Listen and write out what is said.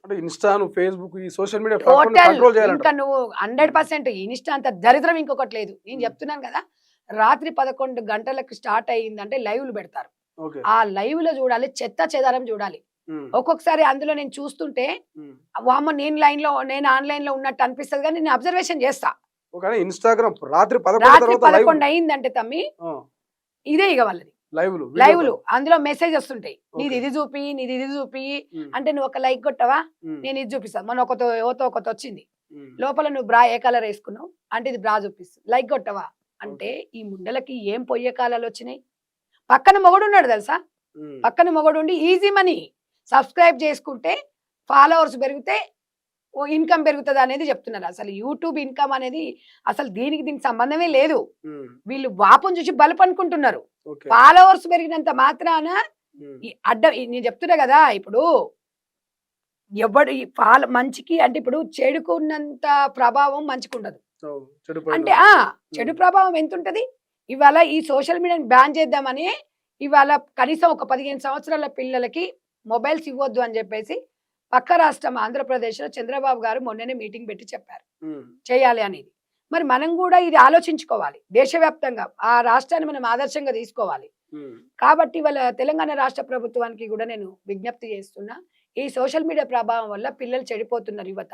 అంటే ఇన్‌స్టాను, ఫేస్‌బుక్ ఈ social media ప్లాట్‌ఫామ్‌ని total control ఇంకా చేయాలంటారు. నువ్వు 100% ఇన్‌స్టా అంత దరిద్రం ఇంకొకటి లేదు. నేను హ్మ్. చెప్తున్నాను కదా! రాత్రి 11 గంటలకు స్టార్ట్ అయిందంటే లైవ్‌లు పెడతారు. ఓకే. ఆ లైవ్‌లో చూడాలి, చెత్త చెదారం చూడాలి. హ్మ్. ఒక్కొక్కసారి అందులో నేను చూస్తుంటే హ్మ్. వామ్మో! నేను ఆన్‌లైన్‌లో ఉన్నట్టు అనిపిస్తది గానీ నేను అబ్జర్వేషన్ చేస్తా. ఓకే. ఇన్‌స్టాగ్రామ్ రాత్రి 11 రాత్రి తర్వాత లైవ్. 11 అయిందంటే తమ్మి ఆ! ఇదే ఇగ వాళ్ళది. లైవ్‌లు వీడియో లైవ్‌లు కాల్. అందులో మెసేజ్ వస్తుంటాయి. నీది ఓకే. ఇది చూపి, నీది ఇది చూపి హ్మ్. అంటే నువ్వు ఒక లైక్ కొట్టవా? హ్మ్. నేను ఇది చూపిస్తా. మొన్న ఎవరితో ఒకతొచ్చింది. హ్మ్. లోపల నువ్వు బ్రా ఏ కలర్ ఏసుకున్నావు? అంటే ఇది బ్రా చూపిస్తుంది. లైక్ కొట్టవా? అంటే ఓకే. ఈ ముండలకి ఏం పొయ్యే కాలాలొచ్చినాయి. పక్కన మొగుడున్నాడు తెలుసా? హ్మ్. పక్కన మొగుడుండి ఈజీ మనీ. సబ్‌స్క్రైబ్ చేసుకుంటే ఫాలోవర్స్ పెరిగితే ఇన్‌కమ్ పెరుగుతదనేది చెప్తున్నారు. అసలు యూట్యూబ్ ఇన్‌కమ్ అనేది అసలు దీనికి సంబంధమే లేదు. హ్మ్. వీళ్ళు వాపుని చూసి బలుపనుకుంటున్నారు. ఓకే. ఫాలోవర్స్ పెరిగినంత మాత్రాన హ్మ్. నేను చెప్తున్నా గదా! ఇప్పుడు ఎవడు ఈ మంచికి అంటే ఇప్పుడు చెడుకున్నంత ప్రభావం మంచికుండదు. సో, అంటే చెడిపోయిందంట. చెడు హ్మ్. ప్రభావం ఎంతుంటది? ఇవాళ ఈ సోషల్ మీడియాని బ్యాన్ చేద్దామని ఇవాళ కనీసం ఒక 15 సంవత్సరాల పిల్లలకి మొబైల్స్ ఇవ్వొద్దు అని జెప్పేసి పక్క రాష్ట్రం ఆంధ్రప్రదేశ్‌లో చంద్రబాబు గారు మొన్ననే మీటింగ్ పెట్టి చెప్పారు. హ్మ్. చేయాలి అనేది. మరి మనం గూడా ఇది ఆలోచించుకోవాలి. దేశవ్యాప్తంగా ఆ రాష్ట్రాన్ని మనం ఆదర్శంగా తీసుకోవాలి. హ్మ్. కాబట్టి ఇవాళ తెలంగాణ రాష్ట్ర ప్రభుత్వానికి గూడా నేను విజ్ఞప్తి చేస్తున్నా. ఈ సోషల్ మీడియా ప్రభావం వల్ల పిల్లలు చెడిపోతున్నారు యువత.